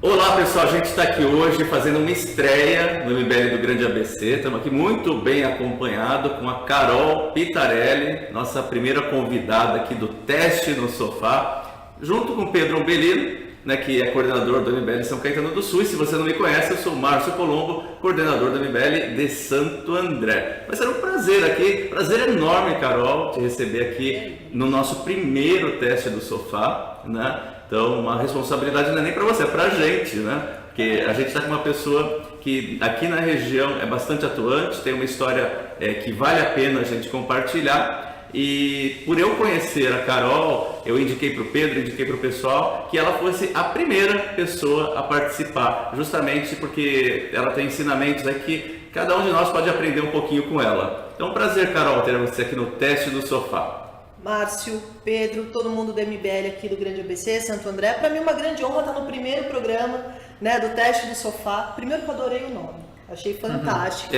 Olá pessoal, a gente está aqui hoje fazendo uma estreia no MBL do Grande ABC. Estamos aqui muito bem acompanhado com a Carol Pitarelli, nossa primeira convidada aqui do Teste no Sofá, junto com o Pedro Umbelino, né, que é coordenador do MBL São Caetano do Sul. E se você não me conhece, eu sou Márcio Colombo, coordenador do MBL de Santo André. Vai ser um prazer aqui, prazer enorme, Carol, te receber aqui no nosso primeiro Teste do Sofá, né? Então, uma responsabilidade não é nem para você, é para a gente, né? Porque a gente está com uma pessoa que aqui na região é bastante atuante, tem uma história que vale a pena a gente compartilhar. E por eu conhecer a Carol, eu indiquei para o Pedro, indiquei para o pessoal que ela fosse a primeira pessoa a participar, justamente porque ela tem ensinamentos aí que cada um de nós pode aprender um pouquinho com ela. Então, prazer, Carol, ter você aqui no Teste do Sofá. Márcio, Pedro, todo mundo do MBL aqui do Grande ABC, Santo André. Para mim é uma grande honra estar no primeiro programa, né, do Teste do Sofá. Primeiro que eu adorei o nome, achei fantástico.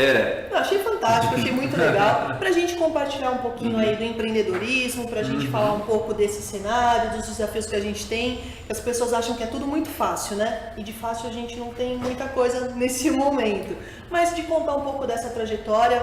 Achei fantástico, achei muito legal. Para a gente compartilhar um pouquinho aí do empreendedorismo, para a gente falar um pouco desse cenário, dos desafios que a gente tem, que as pessoas acham que é tudo muito fácil, né? E de fácil a gente não tem muita coisa nesse momento. Mas de contar um pouco dessa trajetória,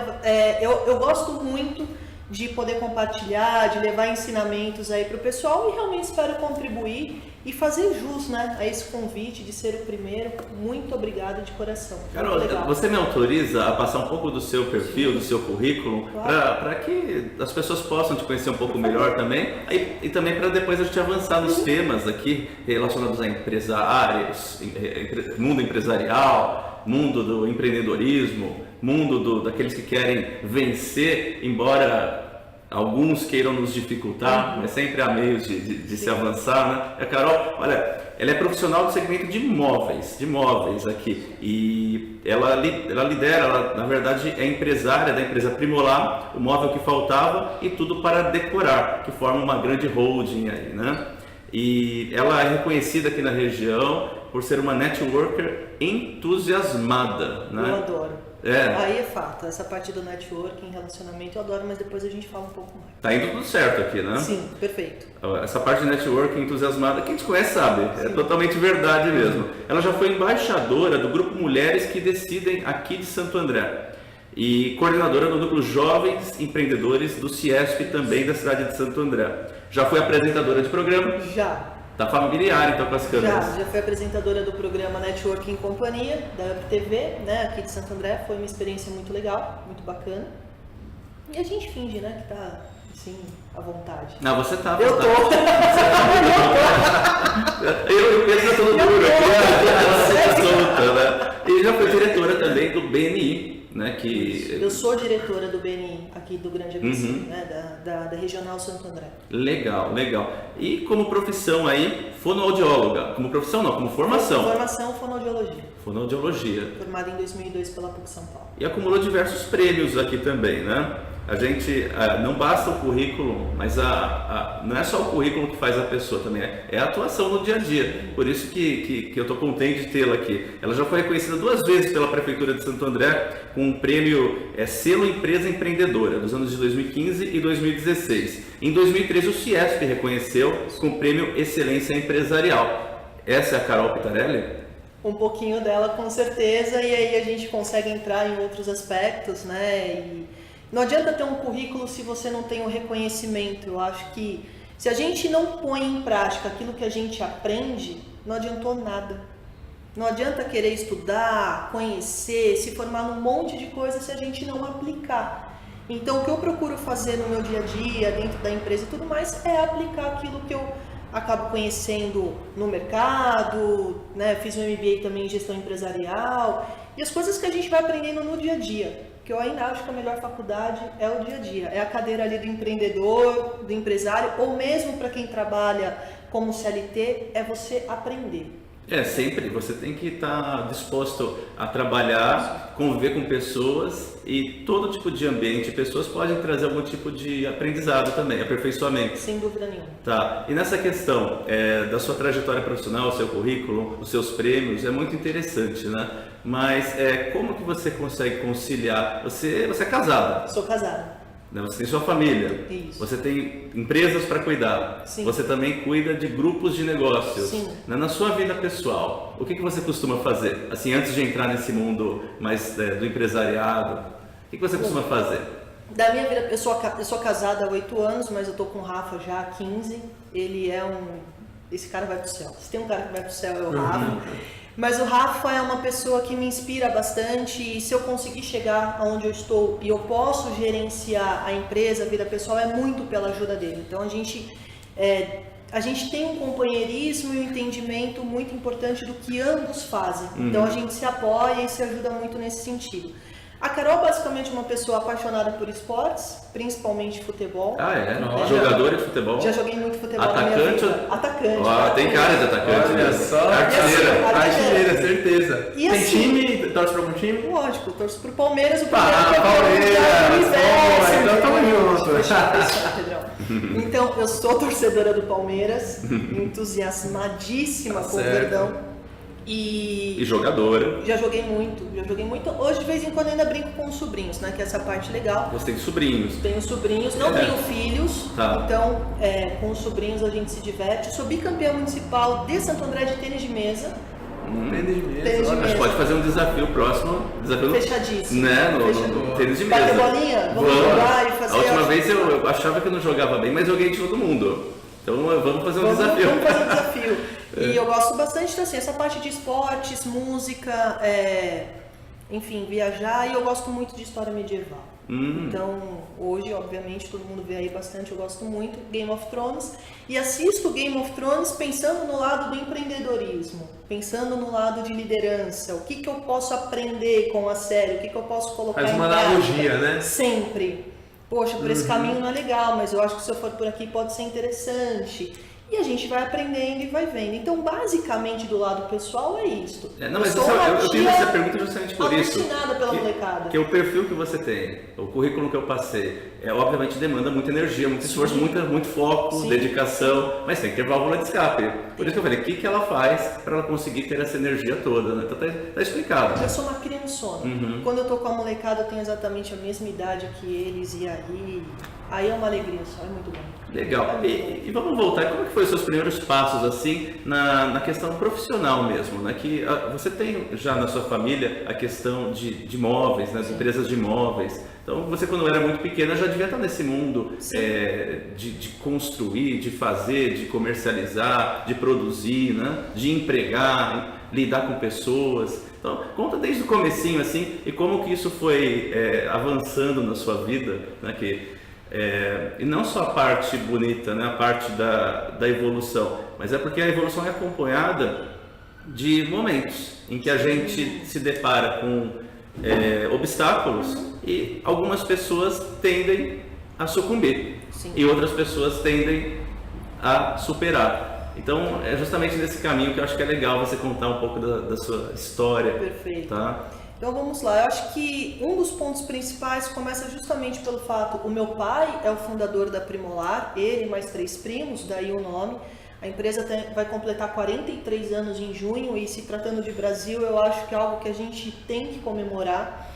eu gosto muito de poder compartilhar, de levar ensinamentos aí para o pessoal e realmente espero contribuir e fazer jus, né, a esse convite de ser o primeiro. Muito obrigada de coração. Carol, você me autoriza a passar um pouco do seu perfil, do seu currículo, claro, para que as pessoas possam te conhecer um pouco melhor também e também para depois a gente avançar nos temas aqui relacionados a empresários, mundo empresarial, mundo do empreendedorismo, mundo daqueles que querem vencer, embora alguns queiram nos dificultar, mas sempre há meios de se avançar, né? A Carol, olha, ela é profissional do segmento de móveis aqui, e ela lidera, ela, na verdade é empresária da empresa Primolar, o móvel que faltava e tudo para decorar, que forma uma grande holding aí, né? E ela é reconhecida aqui na região por ser uma networker entusiasmada, né? Eu adoro. Aí é fato, essa parte do networking, relacionamento, eu adoro, mas depois a gente fala um pouco mais. Tá indo tudo certo aqui, né? Sim, perfeito. Essa parte de networking entusiasmada, quem te conhece sabe, é totalmente verdade mesmo. Ela já foi embaixadora do Grupo Mulheres que Decidem aqui de Santo André e coordenadora do Núcleo Jovens Empreendedores do CIESP também da cidade de Santo André. Já foi apresentadora de programa? Já. Tá familiar então com as câmeras? Já fui apresentadora do programa Networking em Companhia, da UpTV, né, aqui de Santo André. Foi uma experiência muito legal, muito bacana. E a gente finge, né, que tá, assim, à vontade. Não, você tá à vontade. Eu e o Pedro já tô no duro aqui, solta, né? E já foi diretora também do BNI. Né, que... Eu sou diretora do BNI aqui do Grande ABC, né, da Regional Santo André. Legal. E como profissão aí, fonoaudióloga. Como profissão não, como formação. Formação, fonoaudiologia. Fonoaudiologia. Formada em 2002 pela PUC São Paulo. E acumulou diversos prêmios aqui também, né? A gente, não basta o currículo, mas não é só o currículo que faz a pessoa também, é a atuação no dia a dia. Por isso que eu estou contente de tê-la aqui. Ela já foi reconhecida 2 vezes pela Prefeitura de Santo André com o prêmio Selo Empresa Empreendedora, dos anos de 2015 e 2016. Em 2013, o CIESP reconheceu com o prêmio Excelência Empresarial. Essa é a Carol Pitarelli? Um pouquinho dela, com certeza, e aí a gente consegue entrar em outros aspectos, né? E não adianta ter um currículo se você não tem o reconhecimento. Eu acho que se a gente não põe em prática aquilo que a gente aprende, não adiantou nada. Não adianta querer estudar, conhecer, se formar num monte de coisa se a gente não aplicar. Então, o que eu procuro fazer no meu dia a dia, dentro da empresa e tudo mais, é aplicar aquilo que eu acabo conhecendo no mercado, né? Fiz um MBA também em gestão empresarial e as coisas que a gente vai aprendendo no dia a dia. Que eu ainda acho que a melhor faculdade é o dia a dia, é a cadeira ali do empreendedor, do empresário, ou mesmo para quem trabalha como CLT, é você aprender. Sempre, você tem que estar disposto a trabalhar, conviver com pessoas e todo tipo de ambiente, pessoas podem trazer algum tipo de aprendizado também, aperfeiçoamento. Sem dúvida nenhuma. Tá, e nessa questão da sua trajetória profissional, o seu currículo, os seus prêmios, é muito interessante, né? Mas como que você consegue conciliar? Você é casada? Sou casada. né? Você tem sua família, Isso. você tem empresas para cuidar, Sim. você também cuida de grupos de negócios. Sim. Né? Na sua vida pessoal, o que você costuma fazer? Assim, antes de entrar nesse mundo mais do empresariado, o que você costuma fazer? Da minha vida, eu sou casada há 8 anos, mas eu tô com o Rafa já há 15. Ele é esse cara vai pro céu. Se tem um cara que vai pro céu é o Rafa. Mas o Rafa é uma pessoa que me inspira bastante, e se eu conseguir chegar aonde eu estou e eu posso gerenciar a empresa, a vida pessoal, é muito pela ajuda dele. Então a gente tem um companheirismo e um entendimento muito importante do que ambos fazem. Então a gente se apoia e se ajuda muito nesse sentido. A Carol basicamente é uma pessoa apaixonada por esportes, principalmente futebol. Ah, é? Jogadora de futebol? Já joguei muito futebol Atacante? na minha vida. Atacante. Tem cara de atacante. Olha só. Artilheira. Artilheira, certeza. E Tem assim, time? Torce pra algum time? Lógico, eu torço pro Palmeiras, o Palmeiras! Então tamo junto. Então, eu sou torcedora do Palmeiras, entusiasmadíssima com o Certo. Verdão. E jogadora. Já joguei muito. Hoje, de vez em quando, ainda brinco com os sobrinhos, né? Que é essa parte legal. Você tem sobrinhos. Tenho sobrinhos, não tenho filhos, Tá. então com os sobrinhos a gente se diverte. Eu sou bicampeã municipal de Santo André de tênis de mesa. Tênis de mesa. Tênis de olha. A gente pode fazer um desafio próximo. Desafio Fechadíssimo. Né? No Fechadíssimo. tênis de mesa. Bater bolinha? Vamos jogar e fazer. A última vez eu achava que eu não jogava bem, mas joguei de todo mundo. Então vamos fazer um desafio. Vamos fazer um desafio. E eu gosto bastante, então, assim, essa parte de esportes, música, enfim, viajar, e eu gosto muito de história medieval. Então, hoje, obviamente, todo mundo vê aí bastante, eu gosto muito, Game of Thrones, e assisto Game of Thrones pensando no lado do empreendedorismo, pensando no lado de liderança, o que eu posso aprender com a série, o que eu posso colocar Faz em uma prática. analogia, né? Sempre. Poxa, por esse caminho não é legal, mas eu acho que se eu for por aqui pode ser interessante. E a gente vai aprendendo e vai vendo. Então, basicamente, do lado pessoal é isto. Não, mas sou uma eu fiz tia essa pergunta justamente por isso. alucinada pela molecada. Que o perfil que você tem, o currículo que eu passei, obviamente demanda muita energia, muito esforço, muito foco, Sim. dedicação, mas tem que ter válvula de escape. Por isso que eu falei, o que ela faz para ela conseguir ter essa energia toda, né? Então tá explicado. Eu sou uma criançona. Quando eu tô com a molecada, eu tenho exatamente a mesma idade que eles, e aí é uma alegria só, é muito bom. Legal. E vamos voltar, como é que foi os seus primeiros passos assim na questão profissional mesmo, né? Que você tem já na sua família a questão de imóveis, né? As empresas de imóveis. Então você quando era muito pequena já devia estar nesse mundo de construir, de fazer, de comercializar, de produzir, né? De empregar, lidar com pessoas. Então conta desde o comecinho assim e como que isso foi avançando na sua vida, né? E não só a parte bonita, né, a parte da evolução, mas é porque a evolução é acompanhada de momentos em que a gente se depara com obstáculos e algumas pessoas tendem a sucumbir. Sim. E outras pessoas tendem a superar. Então é justamente nesse caminho que eu acho que é legal você contar um pouco da sua história. Perfeito. Tá? Então vamos lá, eu acho que um dos pontos principais começa justamente pelo fato, o meu pai é o fundador da Primolar, ele e mais 3 primos, daí o nome. A empresa vai completar 43 anos em junho e se tratando de Brasil, eu acho que é algo que a gente tem que comemorar.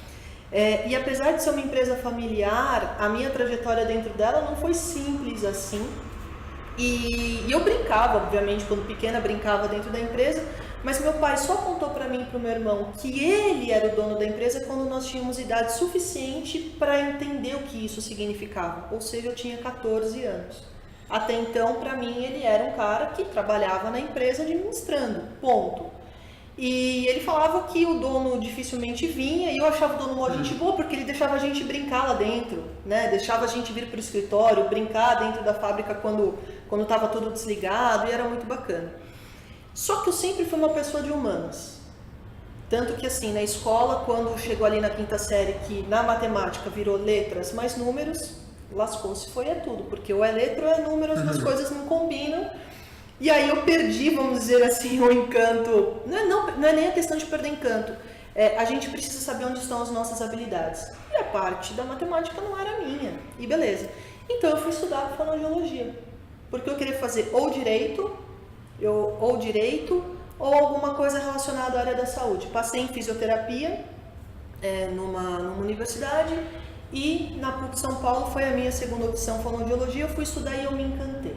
E apesar de ser uma empresa familiar, a minha trajetória dentro dela não foi simples assim. E eu brincava, obviamente, quando pequena brincava dentro da empresa, mas meu pai só contou para mim e para o meu irmão que ele era o dono da empresa quando nós tínhamos idade suficiente para entender o que isso significava. Ou seja, eu tinha 14 anos. Até então, para mim, ele era um cara que trabalhava na empresa administrando, ponto. E ele falava que o dono dificilmente vinha, e eu achava o dono uma gente boa, porque ele deixava a gente brincar lá dentro, né? Deixava a gente vir para o escritório, brincar dentro da fábrica quando estava tudo desligado, e era muito bacana. Só que eu sempre fui uma pessoa de humanas. Tanto que assim, na escola, quando chegou ali na 5ª série, que na matemática virou letras mais números, lascou-se, foi tudo. Porque ou é letra ou é número, as duas coisas não combinam. E aí eu perdi, vamos dizer assim, o encanto. Não é nem a questão de perder encanto. A gente precisa saber onde estão as nossas habilidades. E a parte da matemática não era minha. E beleza. Então eu fui estudar fonoaudiologia. Porque eu queria fazer ou direito ou alguma coisa relacionada à área da saúde. Passei em fisioterapia numa universidade e na PUC São Paulo foi a minha segunda opção, fonoaudiologia. Eu fui estudar e eu me encantei.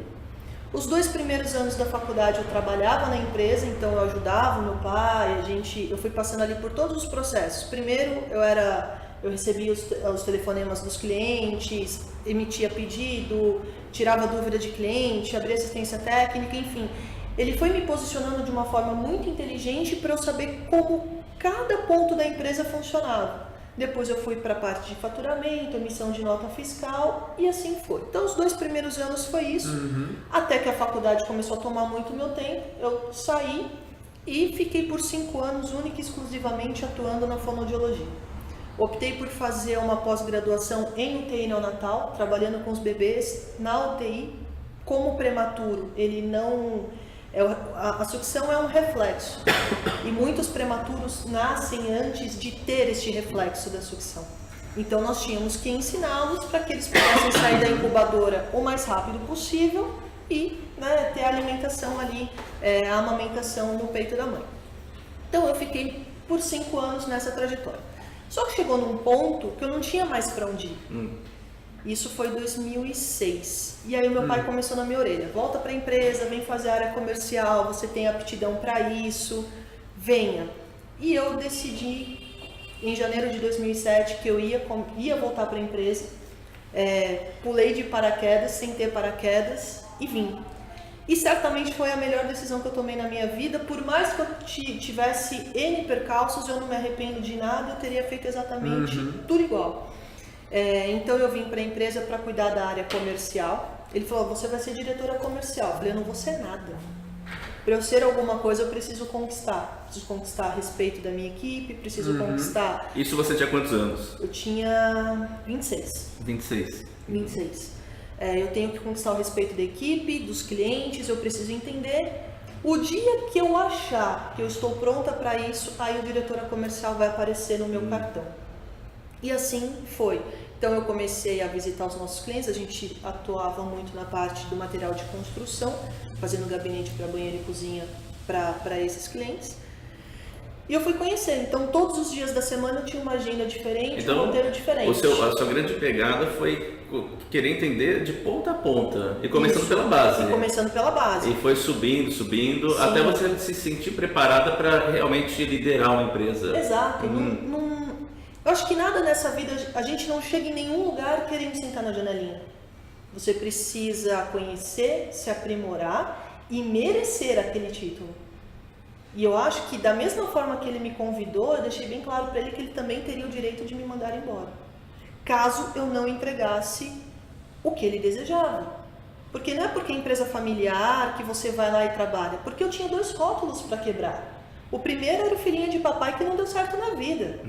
Os 2 primeiros anos da faculdade eu trabalhava na empresa, então eu ajudava o meu pai, eu fui passando ali por todos os processos. Primeiro eu recebia os telefonemas dos clientes, emitia pedido, tirava dúvida de cliente, abria assistência técnica, enfim. Ele foi me posicionando de uma forma muito inteligente para eu saber como cada ponto da empresa funcionava. Depois eu fui para a parte de faturamento, emissão de nota fiscal e assim foi. Então os 2 primeiros anos foi isso, até que a faculdade começou a tomar muito meu tempo, eu saí e fiquei por 5 anos única e exclusivamente atuando na fonoaudiologia. Optei por fazer uma pós-graduação em UTI neonatal, trabalhando com os bebês na UTI. Como prematuro, ele não... A sucção é um reflexo e muitos prematuros nascem antes de ter este reflexo da sucção. Então nós tínhamos que ensiná-los para que eles pudessem sair da incubadora o mais rápido possível e, né, ter a alimentação ali, a amamentação no peito da mãe. Então eu fiquei por 5 anos nessa trajetória. Só que chegou num ponto que eu não tinha mais para onde ir. Isso foi 2006. E aí o meu pai começou na minha orelha. Volta para a empresa, vem fazer a área comercial, você tem aptidão para isso, venha. E eu decidi, em janeiro de 2007, que eu ia voltar para a empresa. Pulei de paraquedas, sem ter paraquedas, e vim. E certamente foi a melhor decisão que eu tomei na minha vida. Por mais que eu tivesse N percalços, eu não me arrependo de nada, eu teria feito exatamente tudo igual. Então eu vim para a empresa para cuidar da área comercial. Ele falou, você vai ser diretora comercial. Eu falei, eu não vou ser nada. Para eu ser alguma coisa eu preciso conquistar. Preciso conquistar a respeito da minha equipe, preciso conquistar... Isso você tinha quantos anos? Eu tinha 26. 26. 26. Eu tenho que conquistar o respeito da equipe, dos clientes, eu preciso entender. O dia que eu achar que eu estou pronta para isso, aí o diretora comercial vai aparecer no meu cartão. E assim foi. Então eu comecei a visitar os nossos clientes, a gente atuava muito na parte do material de construção, fazendo gabinete para banheiro e cozinha para esses clientes. E eu fui conhecer, então todos os dias da semana eu tinha uma agenda diferente, um roteiro diferente. A sua grande pegada foi querer entender de ponta a ponta, e começando pela base. E começando pela base. E foi subindo, Sim. Até você se sentir preparada para realmente liderar uma empresa. Exato. Eu acho que nada nessa vida, a gente não chega em nenhum lugar querendo sentar na janelinha. Você precisa conhecer, se aprimorar e merecer aquele título. E eu acho que da mesma forma que ele me convidou, eu deixei bem claro para ele que ele também teria o direito de me mandar embora, caso eu não entregasse o que ele desejava. Porque não é porque é empresa familiar que você vai lá e trabalha, porque eu tinha 2 rótulos para quebrar. O primeiro era o filhinho de papai que não deu certo na vida.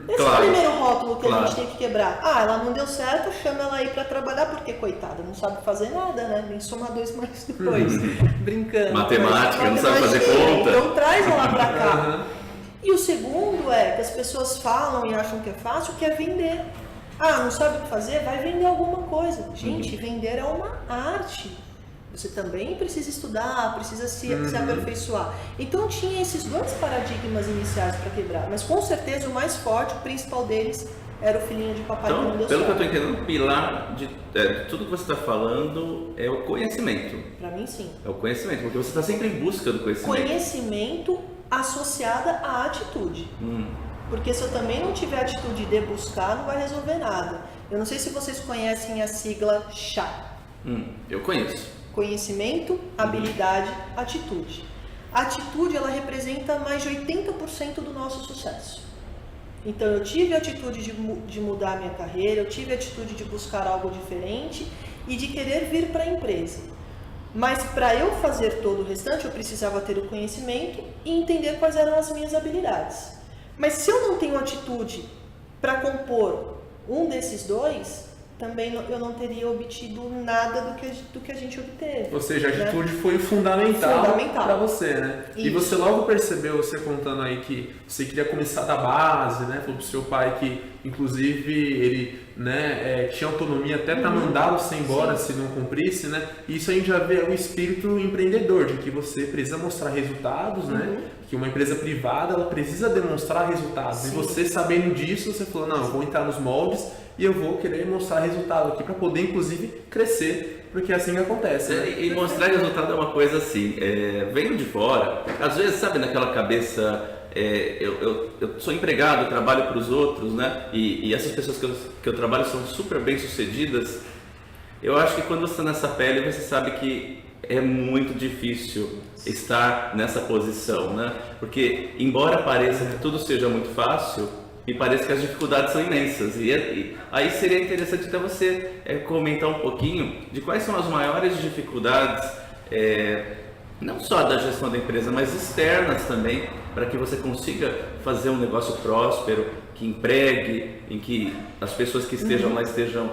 Esse é o primeiro rótulo que a gente tem que quebrar. Ela não deu certo, chama ela aí para trabalhar, porque coitada, não sabe fazer nada, né? Nem somar 2 mais 2, brincando. Matemática, não sabe fazer conta. Então traz ela para cá. E o segundo é que as pessoas falam e acham que é fácil, que é vender. Não sabe o que fazer? Vai vender alguma coisa. Gente, vender é uma arte. Você também precisa estudar, precisa se aperfeiçoar. Então tinha esses 2 paradigmas iniciais para quebrar, mas com certeza o mais forte, o principal deles, era o filhinho de papai que não deu certo. Pelo que eu estou entendendo, o pilar de tudo que você está falando é o conhecimento. Para mim, sim. É o conhecimento, porque você está sempre em busca do conhecimento. Conhecimento associada à atitude. Porque se eu também não tiver atitude de buscar, não vai resolver nada. Eu não sei se vocês conhecem a sigla CHA. Eu conheço. Conhecimento, habilidade, atitude. A atitude, ela representa mais de 80% do nosso sucesso. Então, eu tive a atitude de mudar a minha carreira, eu tive a atitude de buscar algo diferente e de querer vir para a empresa. Mas, para eu fazer todo o restante, eu precisava ter o conhecimento e entender quais eram as minhas habilidades. Mas, se eu não tenho atitude para compor um desses 2, também eu não teria obtido nada do que a gente obteve. Ou seja, a atitude foi fundamental para você, né? Isso. E você logo percebeu, você contando aí que você queria começar da base, né? Falou pro seu pai que, inclusive, ele, né, tinha autonomia até para mandar você embora se não cumprisse, né? E isso a gente já vê o espírito empreendedor, de que você precisa mostrar resultados, né? Que uma empresa privada, ela precisa demonstrar resultados. Sim. E você sabendo disso, você falou, não, eu vou entrar nos moldes e eu vou querer mostrar resultado aqui para poder, inclusive, crescer, porque é assim que acontece. Né? E mostrar resultado é uma coisa assim, venho de fora, às vezes, sabe, naquela cabeça, eu sou empregado, trabalho para os outros, né? E essas pessoas que eu trabalho são super bem sucedidas. Eu acho que quando você está nessa pele, você sabe que é muito difícil estar nessa posição, né? Porque, embora pareça que tudo seja muito fácil, me parece que as dificuldades são imensas. E aí seria interessante até você comentar um pouquinho de quais são as maiores dificuldades, não só da gestão da empresa, mas externas também, para que você consiga fazer um negócio próspero, que empregue, em que as pessoas que estejam lá estejam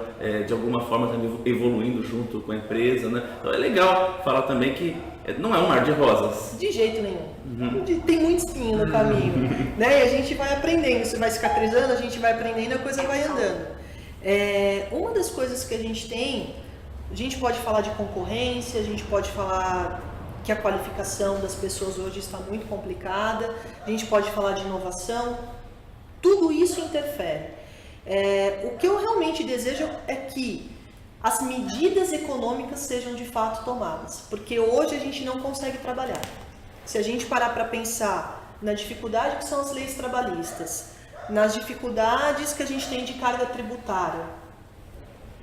de alguma forma também evoluindo junto com a empresa, né? Então é legal falar também que não é um mar de rosas. De jeito nenhum. Tem muito espinho no caminho, né? E a gente vai aprendendo, isso vai cicatrizando, a gente vai aprendendo e a coisa vai andando. Uma das coisas que a gente pode falar de concorrência, a gente pode falar que a qualificação das pessoas hoje está muito complicada, a gente pode falar de inovação, tudo isso interfere. O que eu realmente desejo é que as medidas econômicas sejam de fato tomadas, porque hoje a gente não consegue trabalhar. Se a gente parar para pensar na dificuldade que são as leis trabalhistas, nas dificuldades que a gente tem de carga tributária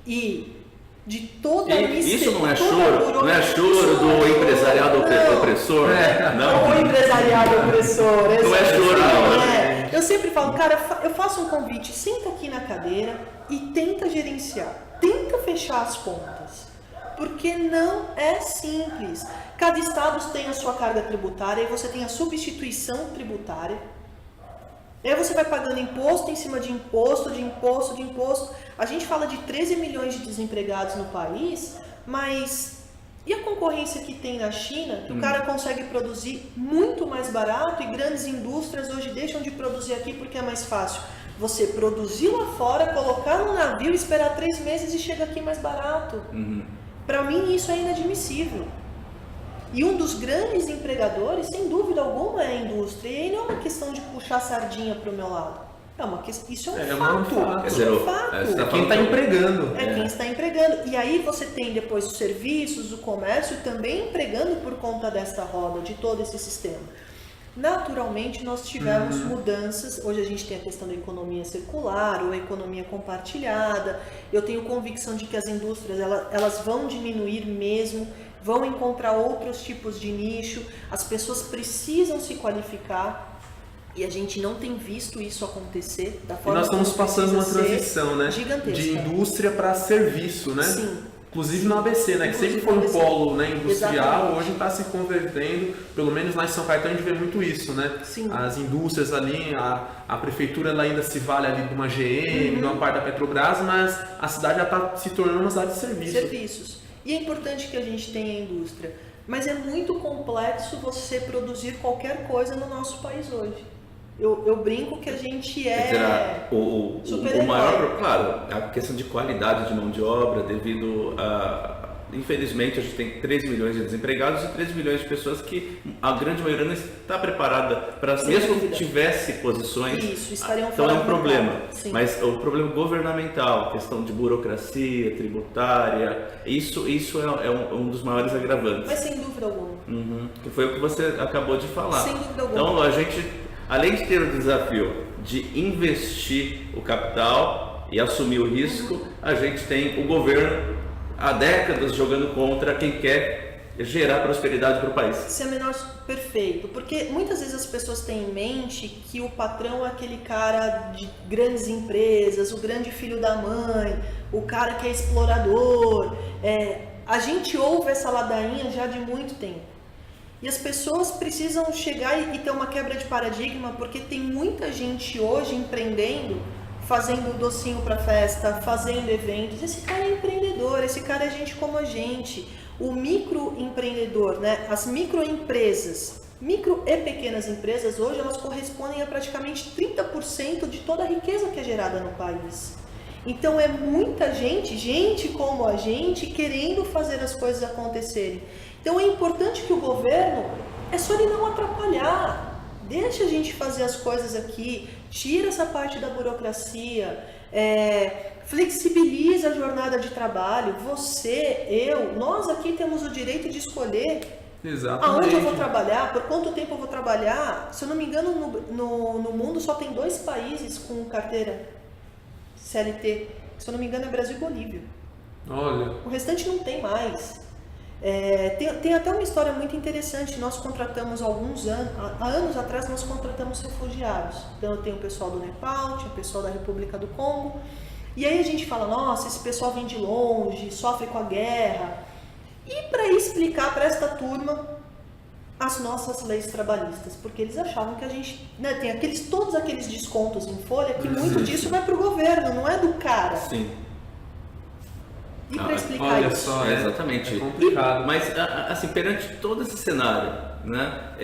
e de toda a Isso não é choro do empresariado opressor? Não, o empresariado opressor. Não é choro, não. Eu sempre falo, cara, eu faço um convite, senta aqui na cadeira e tenta gerenciar, tenta fechar as contas, porque não é simples. Cada estado tem a sua carga tributária e você tem a substituição tributária. E aí você vai pagando imposto em cima de imposto, de imposto, de imposto. A gente fala de 13 milhões de desempregados no país, mas e a concorrência que tem na China? Que o cara consegue produzir muito mais barato e grandes indústrias hoje deixam de produzir aqui porque é mais fácil. Você produzir lá fora, colocar no navio, esperar 3 meses e chega aqui mais barato. Para mim isso é inadmissível. E um dos grandes empregadores, sem dúvida alguma, é a indústria. E aí não é uma questão de puxar a sardinha para o meu lado. Isso é um fato. Isso é um fato. Quem está empregando. Quem está empregando. E aí você tem depois os serviços, o comércio também empregando por conta desta roda, de todo esse sistema. Naturalmente nós tivemos mudanças. Hoje a gente tem a questão da economia circular ou a economia compartilhada. Eu tenho convicção de que as indústrias elas vão diminuir mesmo, vão encontrar outros tipos de nicho, as pessoas precisam se qualificar e a gente não tem visto isso acontecer da forma. E nós estamos passando uma transição, né? Gigantesca. De indústria para serviço, né? Sim. Inclusive no ABC, né? Que sempre foi um polo, né, industrial. Exatamente. Hoje está se convertendo, pelo menos lá em São Caetano a gente vê muito isso, né? Sim. As indústrias ali, a prefeitura ela ainda se vale ali de uma GM, de uma parte da Petrobras, mas a cidade já está se tornando uma cidade de serviços. E é importante que a gente tenha a indústria, mas é muito complexo você produzir qualquer coisa no nosso país hoje. Eu brinco que a gente o maior, claro, a questão de qualidade de mão de obra devido a... Infelizmente, a gente tem 13 milhões de desempregados e 13 milhões de pessoas que a grande maioria não está preparada para, mesmo que tivesse posições, então é um problema. Mas o problema governamental, questão de burocracia, tributária, isso é um dos maiores agravantes. Mas sem dúvida alguma. Que foi o que você acabou de falar. Sem dúvida alguma. Então, a gente, além de ter o desafio de investir o capital e assumir o risco, a gente tem o governo há décadas jogando contra quem quer gerar prosperidade para o país. Isso é perfeito, porque muitas vezes as pessoas têm em mente que o patrão é aquele cara de grandes empresas, o grande filho da mãe, o cara que é explorador. A gente ouve essa ladainha já de muito tempo. E as pessoas precisam chegar e ter uma quebra de paradigma, porque tem muita gente hoje empreendendo, fazendo docinho para festa, fazendo eventos. Esse cara é empreendedor, esse cara é gente como a gente. O microempreendedor, né? As microempresas, micro e pequenas empresas, hoje elas correspondem a praticamente 30% de toda a riqueza que é gerada no país. Então é muita gente como a gente, querendo fazer as coisas acontecerem. Então é importante que o governo, é só ele não atrapalhar. deixa a gente fazer as coisas aqui, tira essa parte da burocracia, flexibiliza a jornada de trabalho. Você, eu, nós aqui temos o direito de escolher aonde eu vou trabalhar, por quanto tempo eu vou trabalhar. Se eu não me engano, no mundo só tem 2 países com carteira CLT. Se eu não me engano, é Brasil e Bolívia. Olha. O restante não tem mais. Tem até uma história muito interessante. Nós contratamos há anos atrás, nós contratamos refugiados. Então, eu tenho o pessoal do Nepal, tinha o pessoal da República do Congo. E aí a gente fala, nossa, esse pessoal vem de longe, sofre com a guerra. E para explicar para esta turma as nossas leis trabalhistas, porque eles achavam que a gente, né, tem todos aqueles descontos em folha, que muito disso vai para o governo, não é do cara. Sim. E para explicar olha isso? só, exatamente. É complicado. Mas, assim, perante todo esse cenário, né,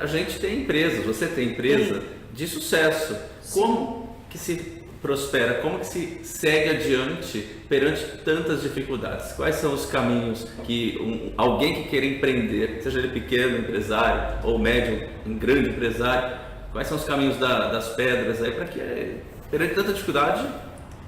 a gente tem empresas, você tem empresa de sucesso. Sim. Como que se prospera? Como que se segue adiante perante tantas dificuldades? Quais são os caminhos que alguém que queira empreender, seja ele pequeno empresário ou médio, um grande empresário, quais são os caminhos das pedras aí para que perante tanta dificuldade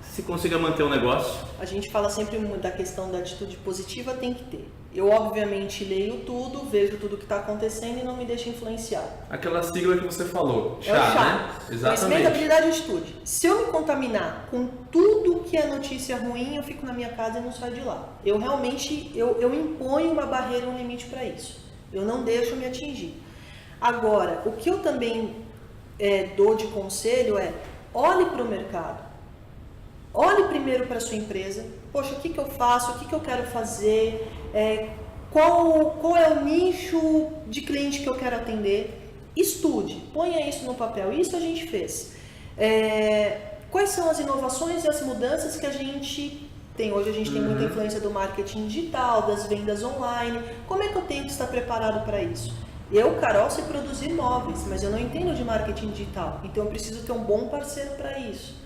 se consiga manter o negócio? A gente fala sempre da questão da atitude positiva, tem que ter. Eu, obviamente, leio tudo, vejo tudo que está acontecendo e não me deixo influenciar. Aquela sigla que você falou, É o chá. né? Exatamente. Conhecimento, habilidade e atitude. Se eu me contaminar com tudo que é notícia ruim, eu fico na minha casa e não saio de lá. Eu realmente, eu imponho uma barreira, um limite para isso. Eu não deixo me atingir. Agora, o que eu também dou de conselho é, olhe para o mercado. Olhe primeiro para a sua empresa. Poxa, o que eu faço? O que eu quero fazer? Qual é o nicho de cliente que eu quero atender? Estude, ponha isso no papel. Isso a gente fez. Quais são as inovações e as mudanças que a gente tem? Hoje a gente tem muita influência do marketing digital, das vendas online. Como é que eu tenho que estar preparado para isso? Eu, Carol, sei produzir móveis, mas eu não entendo de marketing digital. Então eu preciso ter um bom parceiro para isso.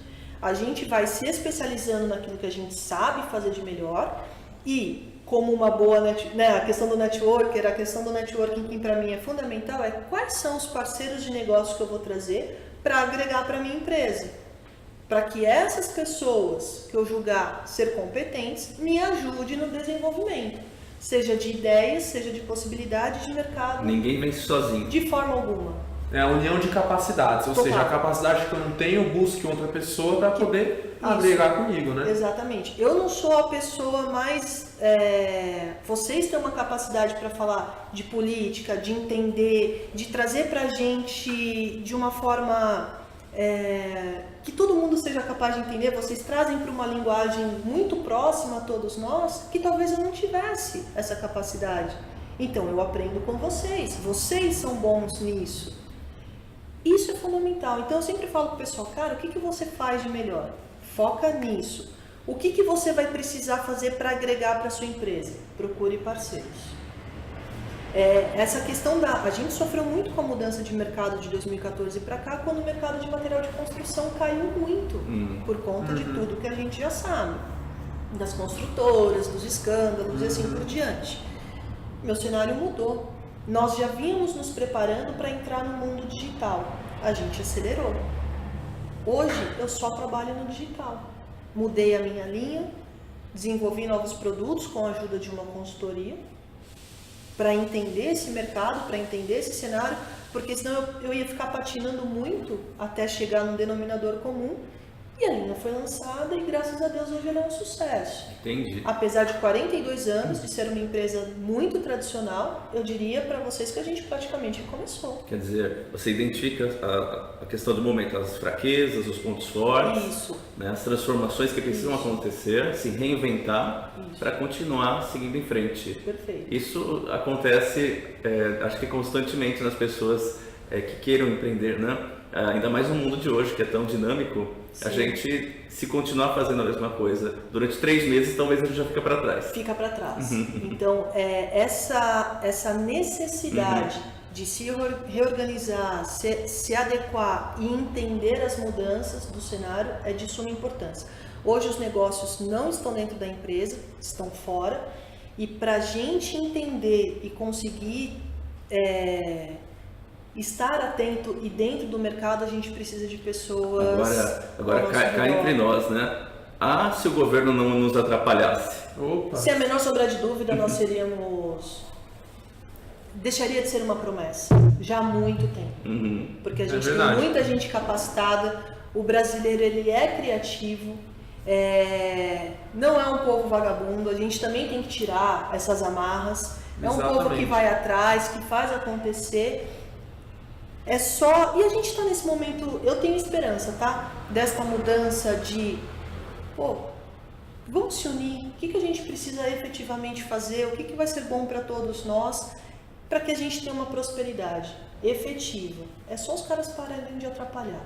A gente vai se especializando naquilo que a gente sabe fazer de melhor e, como uma boa, a questão do networker, a questão do networking que para mim é fundamental quais são os parceiros de negócio que eu vou trazer para agregar para a minha empresa. Para que essas pessoas que eu julgar ser competentes me ajudem no desenvolvimento, seja de ideias, seja de possibilidades de mercado. Ninguém vence sozinho. De forma alguma. É a união de capacidades, ou Total. seja, a capacidade que eu não tenho, eu busque outra pessoa para poder agregar comigo, né? Exatamente. Eu não sou a pessoa mais... Vocês têm uma capacidade para falar de política, de entender, de trazer para a gente de uma forma que todo mundo seja capaz de entender. Vocês trazem para uma linguagem muito próxima a todos nós, que talvez eu não tivesse essa capacidade. Então, eu aprendo com vocês. Vocês são bons nisso. Isso é fundamental. Então eu sempre falo pro pessoal, cara, o que você faz de melhor? Foca nisso. O que você vai precisar fazer para agregar para sua empresa? Procure parceiros. Essa questão a gente sofreu muito com a mudança de mercado de 2014 para cá, quando o mercado de material de construção caiu muito, por conta de tudo que a gente já sabe. Das construtoras, dos escândalos e assim por diante. Meu cenário mudou. Nós já vínhamos nos preparando para entrar no mundo digital. A gente acelerou. Hoje eu só trabalho no digital. Mudei a minha linha, desenvolvi novos produtos com a ajuda de uma consultoria para entender esse mercado, para entender esse cenário, porque senão eu ia ficar patinando muito até chegar num denominador comum. E a linha foi lançada e, graças a Deus, hoje ela é um sucesso. Entendi. Apesar de 42 anos, de ser uma empresa muito tradicional, eu diria para vocês que a gente praticamente começou. Quer dizer, você identifica a questão do momento, as fraquezas, os pontos fortes, Isso. né, as transformações que precisam acontecer, se reinventar para continuar seguindo em frente. Perfeito. Isso acontece, acho que constantemente nas pessoas que queiram empreender, né? Ainda mais no mundo de hoje, que é tão dinâmico. Sim. A gente, se continuar fazendo a mesma coisa durante 3 meses, talvez a gente já fica para trás. Fica para trás. Então, essa necessidade de se reorganizar, se adequar e entender as mudanças do cenário é de suma importância. Hoje os negócios não estão dentro da empresa, estão fora, e para a gente entender e conseguir estar atento e dentro do mercado a gente precisa de pessoas... Agora cá entre nós, né? Se o governo não nos atrapalhasse. Opa. Sem a menor sombra de dúvida, nós seríamos... Deixaria de ser uma promessa, já há muito tempo. Porque a gente tem muita gente capacitada, o brasileiro ele é criativo, não é um povo vagabundo, a gente também tem que tirar essas amarras, é um povo que vai atrás, que faz acontecer. E a gente está nesse momento, eu tenho esperança, tá? Desta mudança de, vamos se unir, o que a gente precisa efetivamente fazer, o que vai ser bom para todos nós, para que a gente tenha uma prosperidade efetiva. É só os caras pararem de atrapalhar.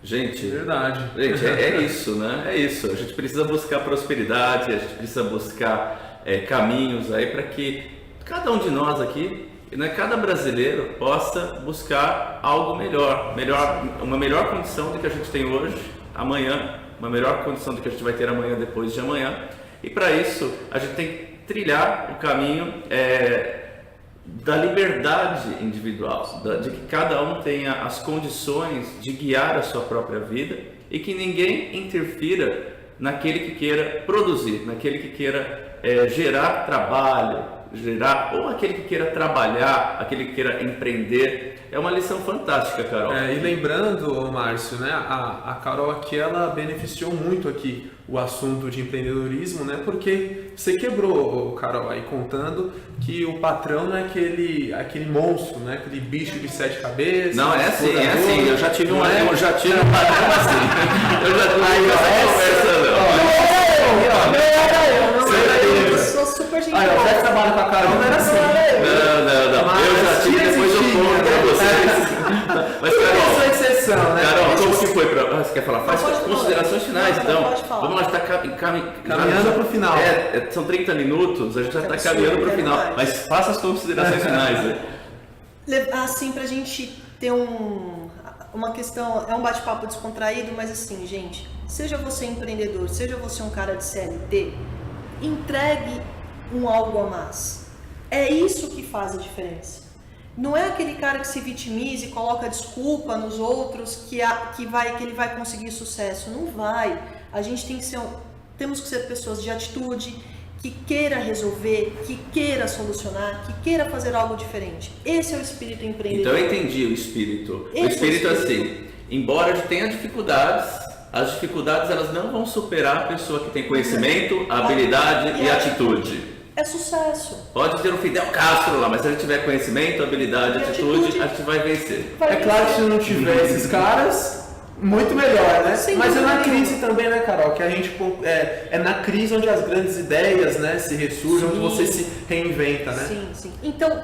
Gente, verdade. Gente, é isso, né? É isso. A gente precisa buscar prosperidade, a gente precisa buscar caminhos aí para que cada um de nós aqui, né, cada brasileiro possa buscar algo melhor, uma melhor condição do que a gente tem hoje, amanhã, uma melhor condição do que a gente vai ter amanhã, depois de amanhã. E para isso a gente tem que trilhar o caminho da liberdade individual, de que cada um tenha as condições de guiar a sua própria vida e que ninguém interfira naquele que queira produzir, naquele que queira gerar trabalho, ou aquele que queira trabalhar, aquele que queira empreender. É uma lição fantástica, Carol. E lembrando, Márcio, né, a Carol aqui, ela beneficiou muito aqui o assunto de empreendedorismo, né, porque você quebrou, Carol, aí contando que o patrão não é aquele monstro, né, aquele bicho de 7 cabeças. Não, é assim, eu já tive um patrão assim. Eu já tive Eu sou super gente. Eu já trabalho com a Carol, não era assim. Não. Eu já tive, depois eu conto pra vocês. Mas, Carol, exceção, né? Carol, como que foi pra... Você quer falar? Faz considerações finais, então. Vamos lá, está caminhando pro final. São 30 minutos, a gente já está caminhando pro final. Mas faça as considerações finais. Assim, pra gente ter uma questão, é um bate-papo descontraído, mas assim, gente, seja você empreendedor, seja você um cara de CLT, entregue um algo a mais. É isso que faz a diferença. Não é aquele cara que se vitimiza e coloca desculpa nos outros que ele vai conseguir sucesso. Não vai. A gente temos que ser pessoas de atitude, que queira resolver, que queira solucionar, que queira fazer algo diferente. Esse é o espírito empreendedor. Então eu entendi o espírito. O espírito é assim, embora a gente tenha dificuldades, as dificuldades elas não vão superar a pessoa que tem conhecimento, habilidade e atitude. É sucesso. Pode ter um Fidel Castro lá, mas se ele tiver conhecimento, habilidade e atitude, a gente vai vencer. Claro que se não tiver esses caras, muito melhor, né? Mas é na crise também, né, Carol? Que a gente é na crise onde as grandes ideias, né, se ressurgem, onde você se reinventa, né? Sim. Então,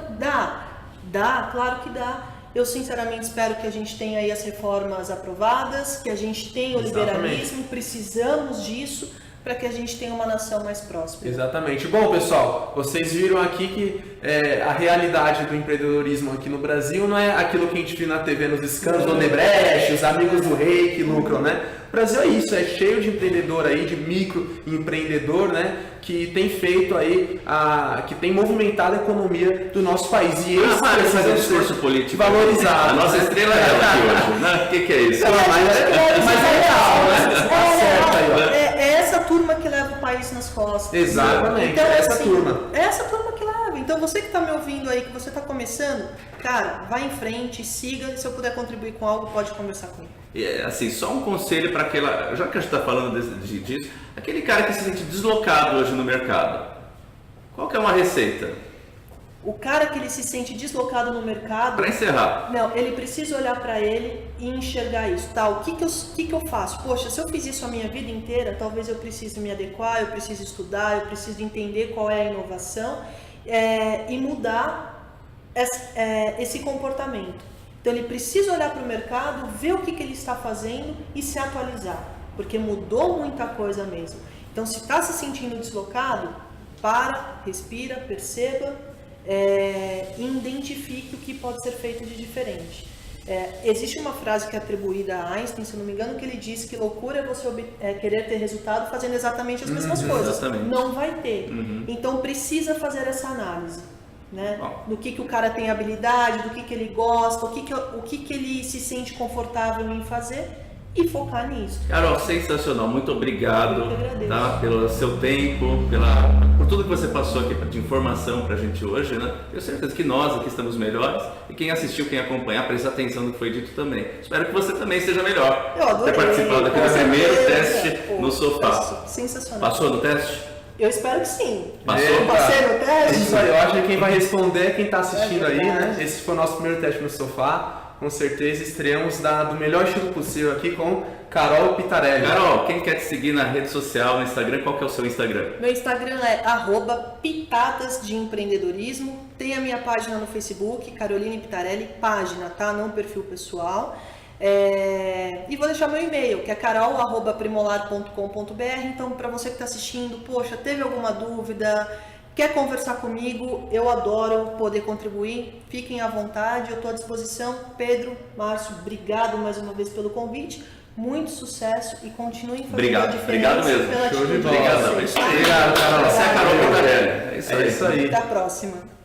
claro que dá. Eu sinceramente espero que a gente tenha aí as reformas aprovadas, que a gente tenha o liberalismo, precisamos disso para que a gente tenha uma nação mais próspera. Exatamente. Bom, pessoal, vocês viram aqui que a realidade do empreendedorismo aqui no Brasil não é aquilo que a gente viu na TV nos escândalos do Odebrecht, os amigos do rei que lucram, né? O Brasil é isso, é cheio de empreendedor aí, de microempreendedor, né? Que tem feito aí, que tem movimentado a economia do nosso país. E esse precisa discurso político valorizado. A nossa estrela é ela aqui hoje, né? O que é isso? Mas é real, né? Tá certo aí, ó. É essa turma que leva o país nas costas. Exatamente, então, essa turma. É essa turma que leva. Então você que está me ouvindo aí, que você está começando, cara, vai em frente, siga. Se eu puder contribuir com algo, pode conversar comigo. Assim, só um conselho para aquela, já que a gente está falando disso, aquele cara que se sente deslocado hoje no mercado. Qual que é uma receita? O cara que ele se sente deslocado no mercado... Para encerrar. Não, ele precisa olhar para ele e enxergar isso. Tá, o que eu faço? Poxa, se eu fiz isso a minha vida inteira, talvez eu precise me adequar, eu preciso estudar, eu preciso entender qual é a inovação e mudar esse comportamento. Então ele precisa olhar para o mercado, ver o que ele está fazendo e se atualizar, porque mudou muita coisa mesmo. Então se está se sentindo deslocado, para, respira, perceba e identifique o que pode ser feito de diferente. Existe uma frase que é atribuída a Einstein, se não me engano, que ele diz que loucura é você querer ter resultado fazendo exatamente as mesmas coisas. Exatamente. Não vai ter. Então precisa fazer essa análise. né? Bom. Do que o cara tem habilidade, do que ele gosta, o que ele se sente confortável em fazer e focar nisso. Carol, sensacional, muito obrigado, Eu que agradeço. tá? Pelo seu tempo, por tudo que você passou aqui de informação pra gente hoje, né? Tenho certeza que nós aqui estamos melhores e quem assistiu, quem acompanhar, presta atenção no que foi dito também. Espero que você também seja melhor. Eu adorei. Ter participado aqui com do primeiro certeza. teste Pô, no sofá. Sensacional. Passou no teste? Eu espero que sim. Passou? Eita. Passei no teste? Isso aí, eu acho que quem vai responder é quem tá assistindo É aí, né? verdade. Esse foi o nosso primeiro teste no sofá. Com certeza estreamos do melhor estilo possível aqui com Carol Pitarelli. Carol, quem quer te seguir na rede social, no Instagram, qual que é o seu Instagram? Meu Instagram é @pitadas-de-empreendedorismo. Tem a minha página no Facebook, Caroline Pitarelli, página, tá? Não perfil pessoal. E vou deixar meu e-mail, que é carol@primolar.com.br. Então, para você que está assistindo, poxa, teve alguma dúvida, quer conversar comigo, eu adoro poder contribuir. Fiquem à vontade, eu estou à disposição. Pedro, Márcio, obrigado mais uma vez pelo convite. Muito sucesso e continuem fazendo a Obrigado, diferença obrigado mesmo. pela Show de atitude bola. de Obrigadão. vocês. É isso aí. Obrigado, Carol. Essa é a Carol Pitarelli. É isso É aí. isso aí. Até a próxima.